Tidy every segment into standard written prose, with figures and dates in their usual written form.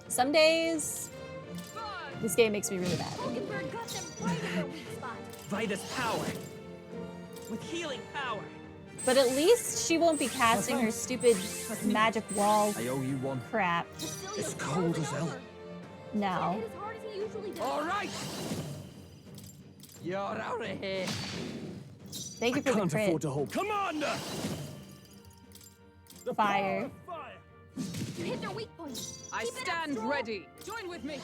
Some days, this game makes me really mad. Hulkenberg got them right in their weak spot. Vida's power. With healing power. But at least she won't be casting her stupid magic wall I owe you one. crap. It's cold as hell. now. Hit as hard as he usually does. All right. You're out of here. Thank you for the Can't crit. afford to hold. Commander. The Fire. power of fire. You hit their weak point. I Keep it up, stand Stroll. ready. Join with me.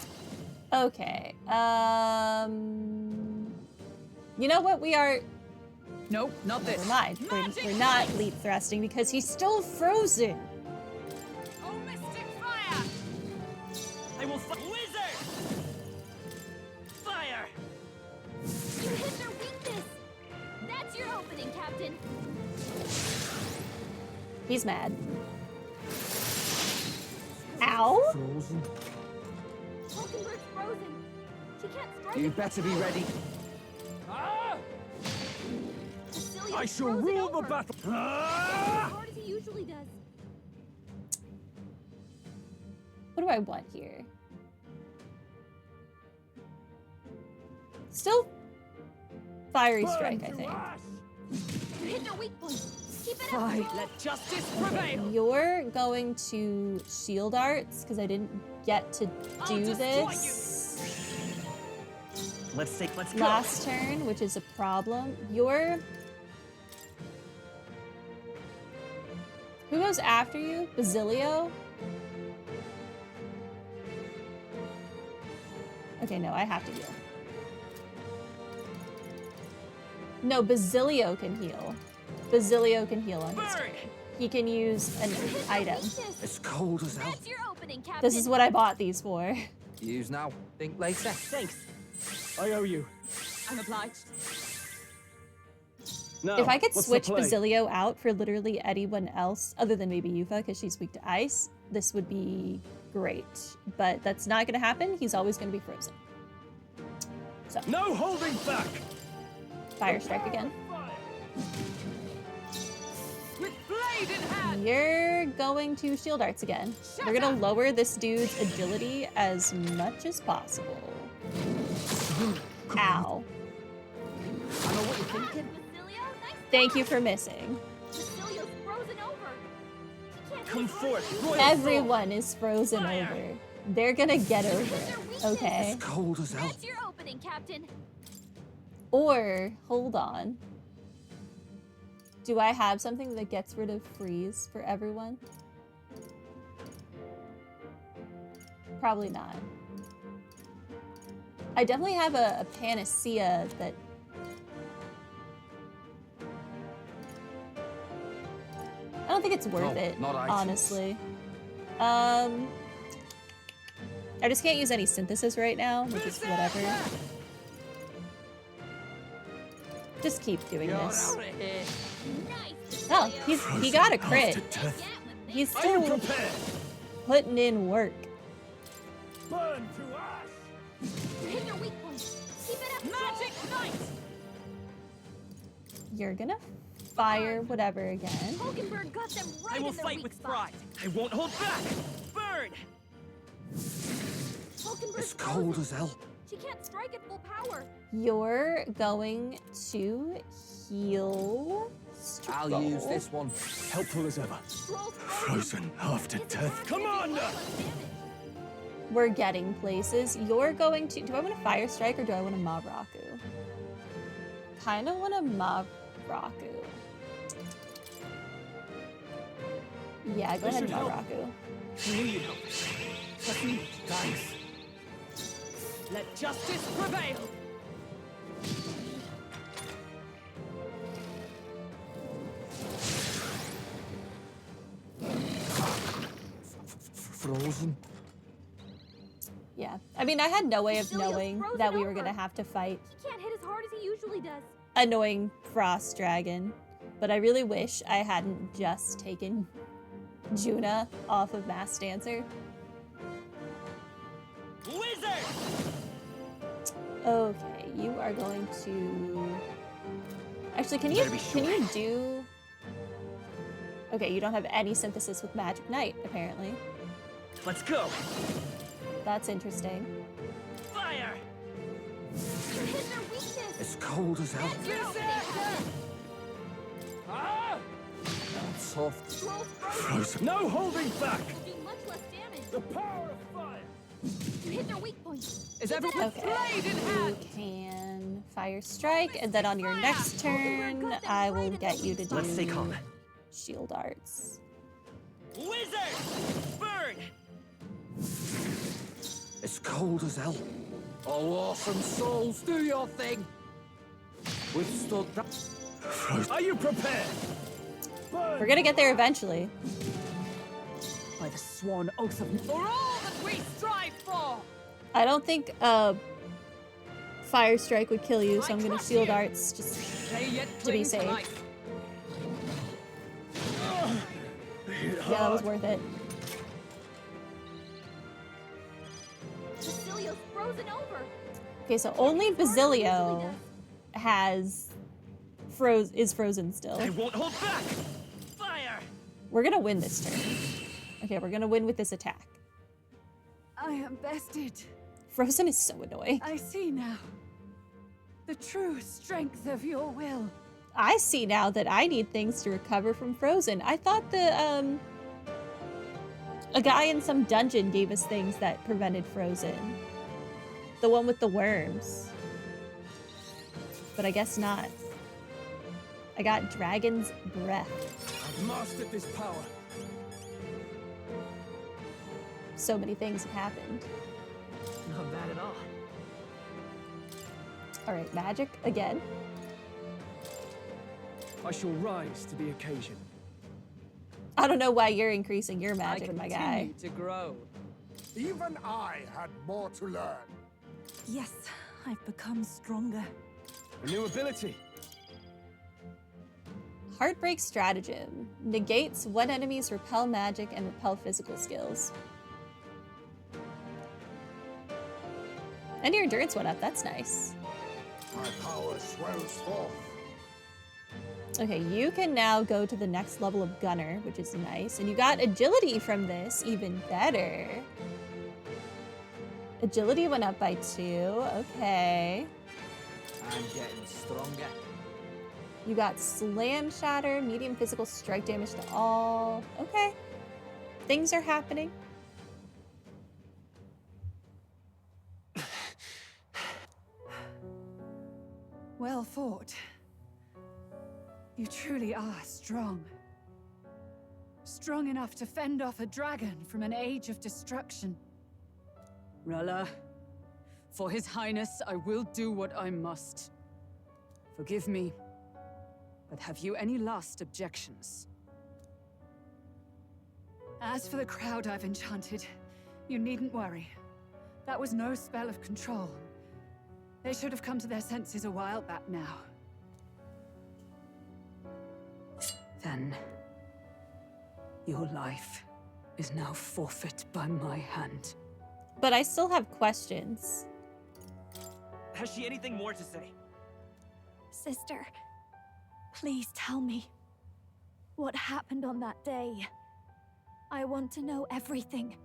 Okay. You know what? We are. No, not Never this. mind. We're not leap thrusting because he's still frozen. Oh, mystic fire! I will fight. Wizard. Fire. You hit their weakness. That's your opening, Captain. He's mad. Ow! Frozen. Hulkenberg's frozen. She can't strike. You it. better be ready. Ah! Cecilia's I shall frozen rule the over. battle. As hard as he usually does. What do I want here? Still fiery strike, I think. You hit their weak point. Keep it up. Fine. Stroll. Let justice prevail. You're going to shield arts because I didn't get to I'll do destroy this Let's go. last turn, which is a problem. You're... Who goes after you? Basilio? Okay, no, I have to heal. No, Basilio can heal. Basilio can heal on his Burn. turn. He can use an You hit their item. weakness. It's cold as hell. That's your opening, Captain. This is what I bought these for. Use now. Think later. Thanks. I owe you. I'm obliged. Now, If I could what's the switch play? Basilio out for literally anyone else, other than maybe Yufa, because she's weak to ice, this would be great. But that's not going to happen. He's always going to be frozen. So, No holding back. Fire Strike again. With blade in hand. You're going to Shield Arts again. We're going to lower this dude's agility as much as possible. Ow. I know what you're thinking. Basilio, nice Thank you job. for missing. Basileo's frozen over. She can't Come hit as hard as forth, he royal usually Everyone is frozen Fire. over. They're going to get over it, okay? It's cold as does. hell. That's your opening, Captain. Or, hold on. Do I have something that gets rid of freeze for everyone? Probably not. I definitely have a panacea that... I don't think it's worth No, it, not items. honestly. I just can't use any synthesis right now, which is whatever. Just keep doing You're this. out of here. Nice. Oh, Basilio. he got a Frozen crit. half to death. Yeah, with He's Are you still prepared? putting in work. Burn to ash. You hit their weak point. Keep it up. Magic knight. You're gonna fire whatever again. Hulkenberg got them right I will in their fight weak with spot. pride. I won't hold back. Burn. Hulkenberg's It's cold frozen. as hell. She can't strike at full power. You're going to heal. I'll use this one. Helpful as ever. Stroll's Frozen half to His death. attack Commander! will do less damage. We're getting places. You're going to... Do I want a Fire Strike or do I want a Mavraku? Kind of want a Mavraku. Yeah, go ahead and should help. Mavraku. I knew you'd help. Trust me. Thanks. Let justice prevail. Frozen. Yeah. I mean, I had no way of Cecilia's knowing frozen that we were over. going to have to fight He can't hit as hard as he usually does. annoying Frost Dragon. But I really wish I hadn't just taken Juna off of Mass Dancer. Wizard. Okay, you are going to... Actually, can you Better be sure. do... Okay, you don't have any synthesis with Magic Knight, apparently. Let's go. That's interesting. Fire! You hit their weakness. As cold as hell. That's your opening. Ah! Soft. Scrolls frozen. Frozen. No holding back! Will do much less damage. The power of fire! You hit their weak point. Is everyone Okay. blade in You hand? can Fire Strike, and then on your next turn, I will get you to do Let's stay calm. Shield Arts. Wizard! Burn! As cold as hell. Oh, awesome souls, do your thing. Withstood that. Frozen. Are you prepared? We're gonna get there eventually. By the sworn oath of for all that we strive for! I don't think Fire Strike would kill you, so I'm gonna Shield Arts just They yet to be cling safe. life. yeah, that was worth it. Basilio's frozen over. Okay, so only Basilio is frozen still. I won't hold back! Fire! We're gonna win this turn. Okay, we're gonna win with this attack. I am bested. Frozen is so annoying. I see now. The true strength of your will. I see now that I need things to recover from Frozen. I thought the a guy in some dungeon gave us things that prevented Frozen. The one with the worms. But I guess not. I got Dragon's Breath. I've mastered this power. So many things have happened. Not bad at all. Alright, magic again. I shall rise to the occasion. I don't know why you're increasing your I magic, my guy. continue to grow. Even I had more to learn. Yes, I've become stronger. A new ability. Heartbreak Stratagem. Negates one enemy's repel magic and repel physical skills. And your endurance went up, that's nice. My power swells forth. Okay, you can now go to the next level of Gunner, which is nice. And you got agility from this, even better. Agility went up by 2, okay. I'm getting stronger. You got Slam Shatter, medium physical strike damage to all. Okay. Things are happening. Well fought. You truly are strong. Strong enough to fend off a dragon from an age of destruction. Rella, for His Highness, I will do what I must. Forgive me, but have you any last objections? As for the crowd I've enchanted, you needn't worry. That was no spell of control. They should have come to their senses a while back now. Then, your life is now forfeit by my hand. But I still have questions. Has she anything more to say? Sister, please tell me what happened on that day. I want to know everything.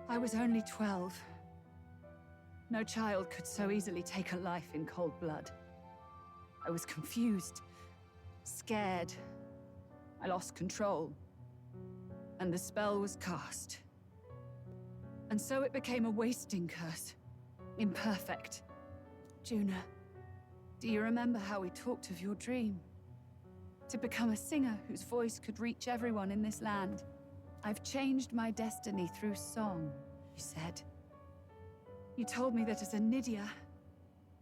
I was only 12. No child could so easily take a life in cold blood. I was confused, scared. I lost control. And the spell was cast. And so it became a wasting curse. Imperfect. Juna, do you remember how we talked of your dream? To become a singer whose voice could reach everyone in this land. I've changed my destiny through song, you said. You told me that as a Nydia,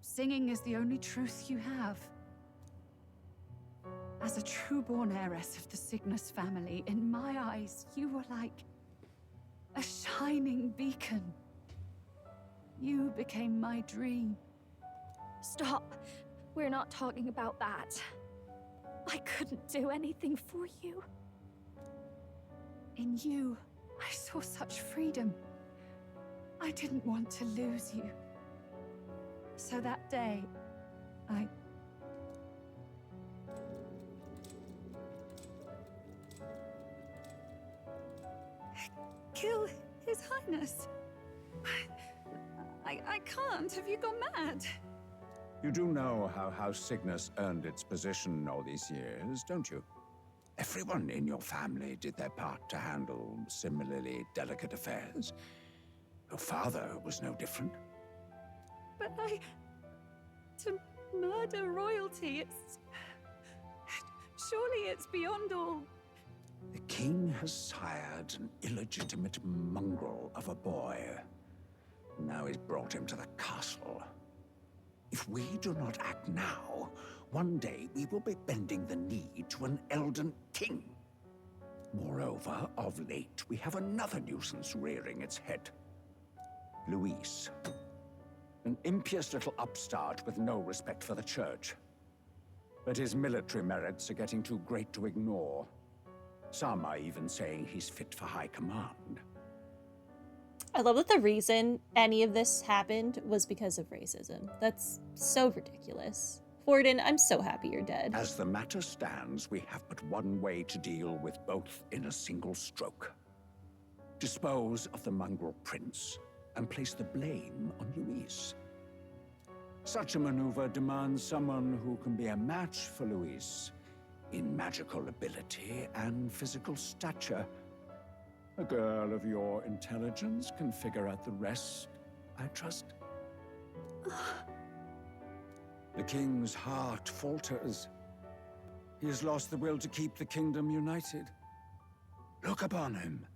singing is the only truth you have. As a true-born heiress of the Cygnus family, in my eyes, you were like a shining beacon. You became my dream. Stop. We're not talking about that. I couldn't do anything for you. In you, I saw such freedom. I didn't want to lose you. So that day, Highness. I can't. Have you gone mad? You do know how House Cygnus earned its position all these years, don't you? Everyone in your family did their part to handle similarly delicate affairs. Your father was no different. But to murder royalty, it's... Surely it's beyond all. The king has sired an illegitimate mongrel of a boy. Now he's brought him to the castle. If we do not act now, one day we will be bending the knee to an Elden king. Moreover, of late, we have another nuisance rearing its head. Luis. An impious little upstart with no respect for the church. But his military merits are getting too great to ignore. Some are even saying he's fit for high command. I love that the reason any of this happened was because of racism. That's so ridiculous. Forden, I'm so happy you're dead. As the matter stands, we have but one way to deal with both in a single stroke. Dispose of the mongrel prince and place the blame on Luis. Such a maneuver demands someone who can be a match for Luis in magical ability and physical stature. A girl of your intelligence can figure out the rest, I trust. The king's heart falters. He has lost the will to keep the kingdom united. Look upon him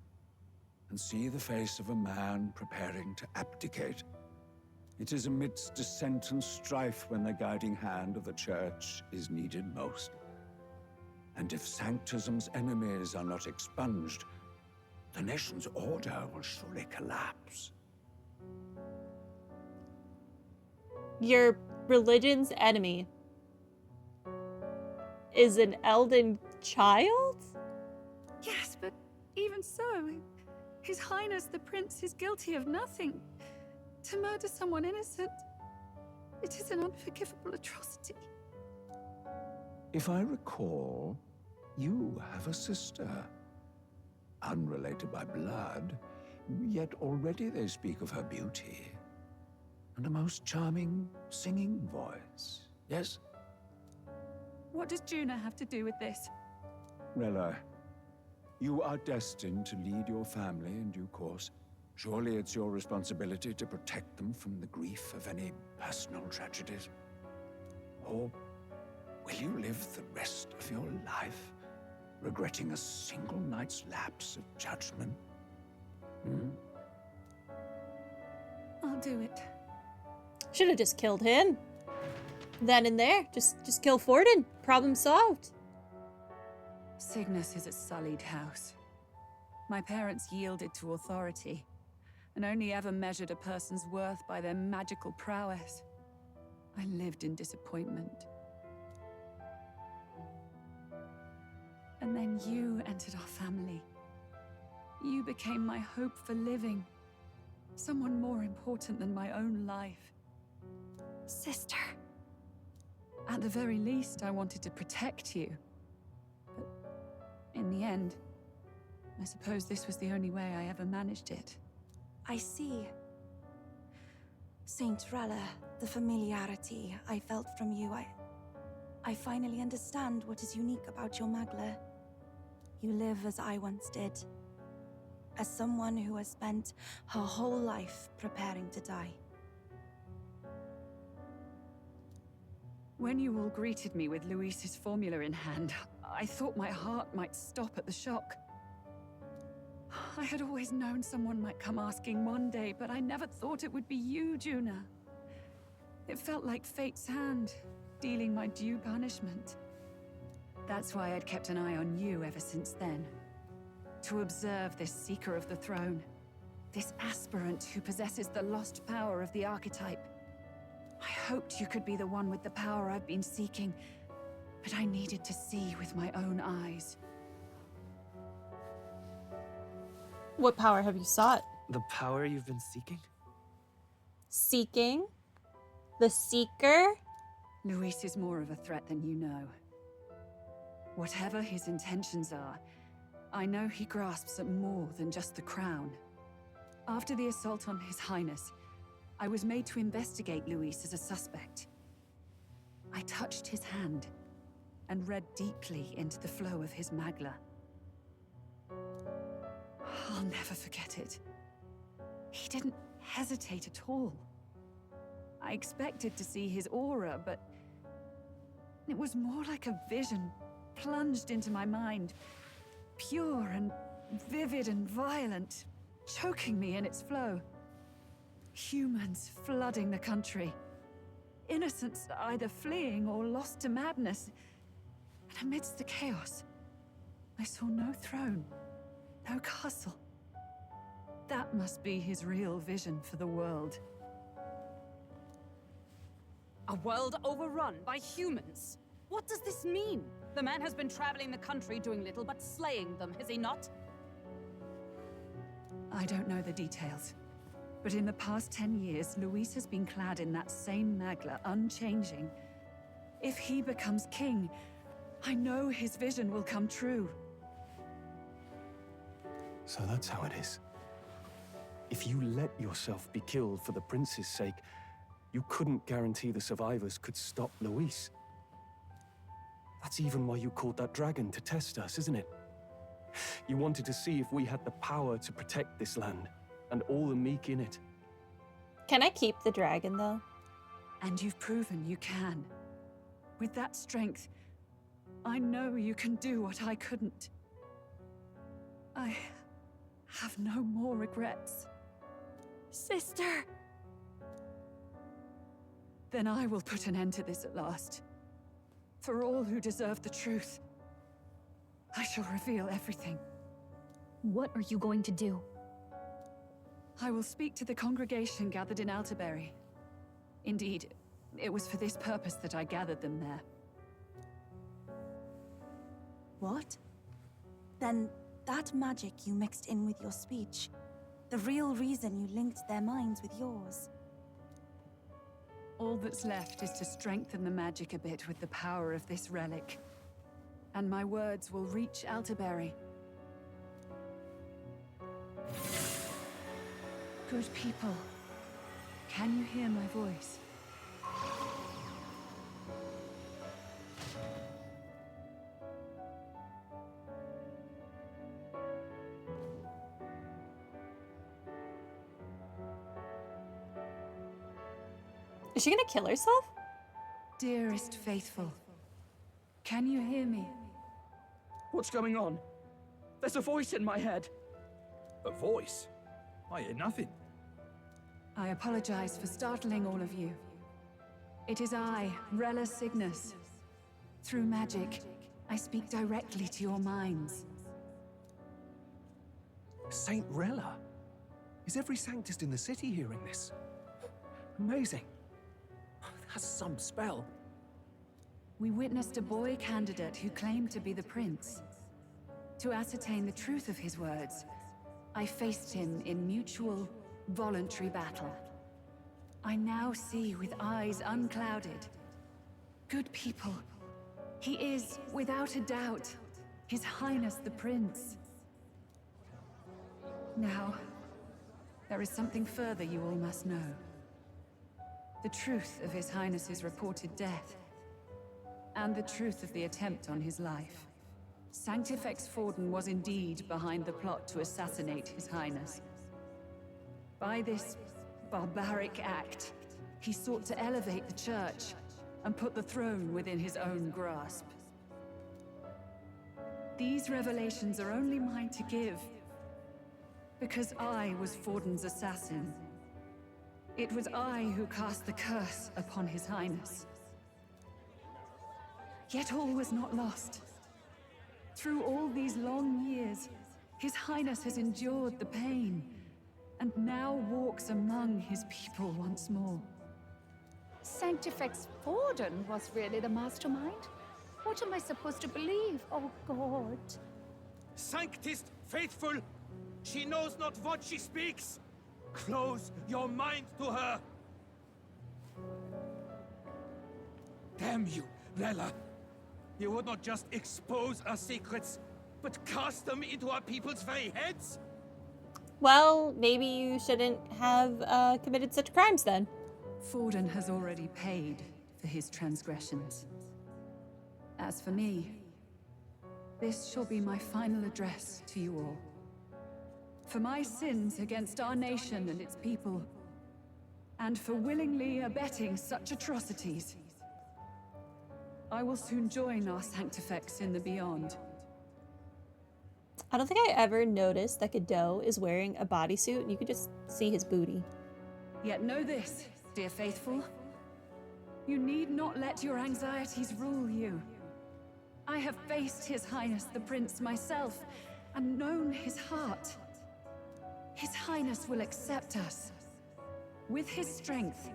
and see the face of a man preparing to abdicate. It is amidst dissent and strife when the guiding hand of the church is needed most. And if Sanctism's enemies are not expunged, the nation's order will surely collapse. Your religion's enemy is an Elden child? Yes, but even so, His Highness the Prince is guilty of nothing. To murder someone innocent, it is an unforgivable atrocity. If I recall, you have a sister. Unrelated by blood, yet already they speak of her beauty. And a most charming singing voice, yes? What does Juna have to do with this? Rella, you are destined to lead your family in due course. Surely it's your responsibility to protect them from the grief of any personal tragedies. Or will you live the rest of your life regretting a single night's lapse of judgment? I'll do it. Should have just killed him. Then and there. Just kill Forden. Problem solved. Cygnus is a sullied house. My parents yielded to authority, and only ever measured a person's worth by their magical prowess. I lived in disappointment. And then you entered our family. You became my hope for living. Someone more important than my own life. Sister. At the very least, I wanted to protect you. But in the end, I suppose this was the only way I ever managed it. I see. Saint Rella, the familiarity I felt from you, I finally understand what is unique about your Magla. You live as I once did. As someone who has spent her whole life preparing to die. When you all greeted me with Luis's formula in hand, I thought my heart might stop at the shock. I had always known someone might come asking one day, but I never thought it would be you, Juna. It felt like fate's hand, dealing my due punishment. That's why I'd kept an eye on you ever since then. To observe this seeker of the throne. This aspirant who possesses the lost power of the archetype. I hoped you could be the one with the power I've been seeking, but I needed to see with my own eyes. What power have you sought? The power you've been seeking? Seeking? The Seeker? Luis is more of a threat than you know. Whatever his intentions are, I know he grasps at more than just the crown. After the assault on His Highness, I was made to investigate Luis as a suspect. I touched his hand and read deeply into the flow of his magla. I'll never forget it. He didn't hesitate at all. I expected to see his aura, but it was more like a vision plunged into my mind, pure and vivid and violent, choking me in its flow. Humans flooding the country. Innocents either fleeing or lost to madness. And amidst the chaos, I saw no throne, no castle. That must be his real vision for the world. A world overrun by humans? What does this mean? The man has been traveling the country doing little but slaying them, has he not? I don't know the details. But in the past 10 years, Luis has been clad in that same magla, unchanging. If he becomes king, I know his vision will come true. So that's how it is. If you let yourself be killed for the prince's sake, you couldn't guarantee the survivors could stop Luis. That's even why you called that dragon to test us, isn't it? You wanted to see if we had the power to protect this land, and all the meek in it. Can I keep the dragon, though? And you've proven you can. With that strength, I know you can do what I couldn't. I have no more regrets. Sister! Then I will put an end to this at last. For all who deserve the truth, I shall reveal everything. What are you going to do? I will speak to the congregation gathered in Altaberry. Indeed, it was for this purpose that I gathered them there. What? Then that magic you mixed in with your speech, the real reason you linked their minds with yours. All that's left is to strengthen the magic a bit with the power of this relic. And my words will reach Altaberry. Good people, can you hear my voice? Is she gonna kill herself? Dearest faithful, can you hear me? What's going on? There's a voice in my head. A voice? I hear nothing. I apologize for startling all of you. It is I, Rella Cygnus. Through magic, I speak directly to your minds. Saint Rella? Is every Sanctist in the city hearing this? Amazing. That's some spell. We witnessed a boy candidate who claimed to be the prince. To ascertain the truth of his words, I faced him in mutual, voluntary battle. I now see with eyes unclouded. Good people, he is, without a doubt, His Highness the Prince. Now, there is something further you all must know. The truth of His Highness's reported death, and the truth of the attempt on his life. Sanctifex Forden was indeed behind the plot to assassinate His Highness. By this barbaric act, he sought to elevate the Church and put the throne within his own grasp. These revelations are only mine to give, because I was Forden's assassin. It was I who cast the curse upon His Highness. Yet all was not lost. Through all these long years, His Highness has endured the pain, and now walks among his people once more. Sanctifex Forden was really the mastermind? What am I supposed to believe? Oh, God. Sanctist faithful, she knows not what she speaks. Close your mind to her. Damn you, Rella. You would not just expose our secrets, but cast them into our people's very heads? Well, maybe you shouldn't have committed such crimes then. Forden has already paid for his transgressions. As for me, this shall be my final address to you all. For my sins against our nation and its people, and for willingly abetting such atrocities, I will soon join our Sanctifex in the Beyond. I don't think I ever noticed that Godot is wearing a bodysuit and you could just see his booty. Yet know this, dear faithful. You need not let your anxieties rule you. I have faced His Highness the Prince myself, and known his heart. His Highness will accept us. With his strength,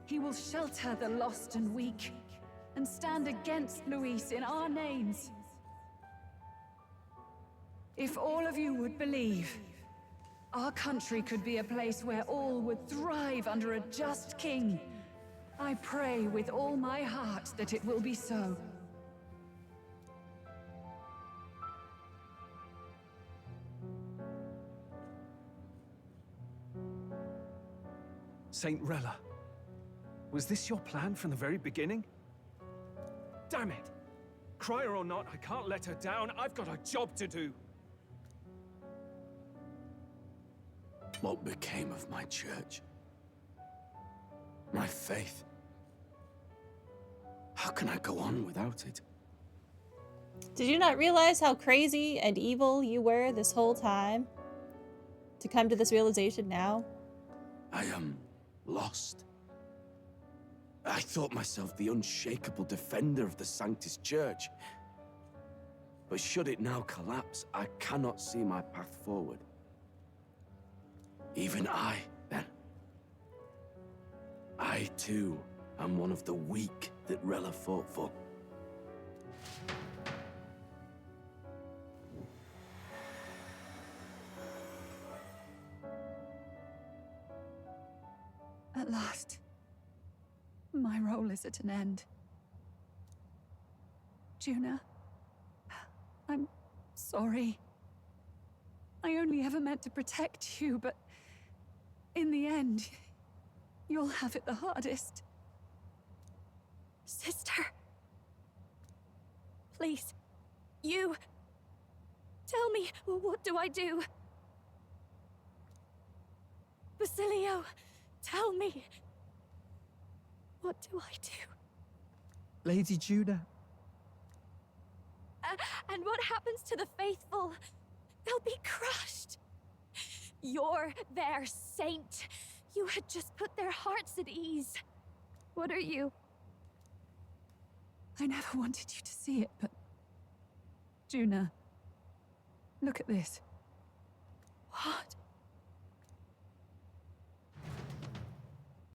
he will shelter the lost and weak, and stand against Luis in our names. If all of you would believe, our country could be a place where all would thrive under a just king. I pray with all my heart that it will be so. Saint Rella, was this your plan from the very beginning? Damn it! Crier or not, I can't let her down. I've got a job to do. What became of my church? My faith? How can I go on without it? Did you not realize how crazy and evil you were this whole time? To come to this realization now? I am lost. I thought myself the unshakable defender of the Sanctus Church. But should it now collapse, I cannot see my path forward. Even I, then. I, too, am one of the weak that Rella fought for. At last, my role is at an end. Juna, I'm sorry. I only ever meant to protect you, but in the end, you'll have it the hardest. Sister. Please. You. Tell me, what do I do? Basilio, tell me. What do I do? Lady Juna. And what happens to the faithful? They'll be crushed. You're their saint. You had just put their hearts at ease. What are you? I never wanted you to see it, but... Juna, look at this. What?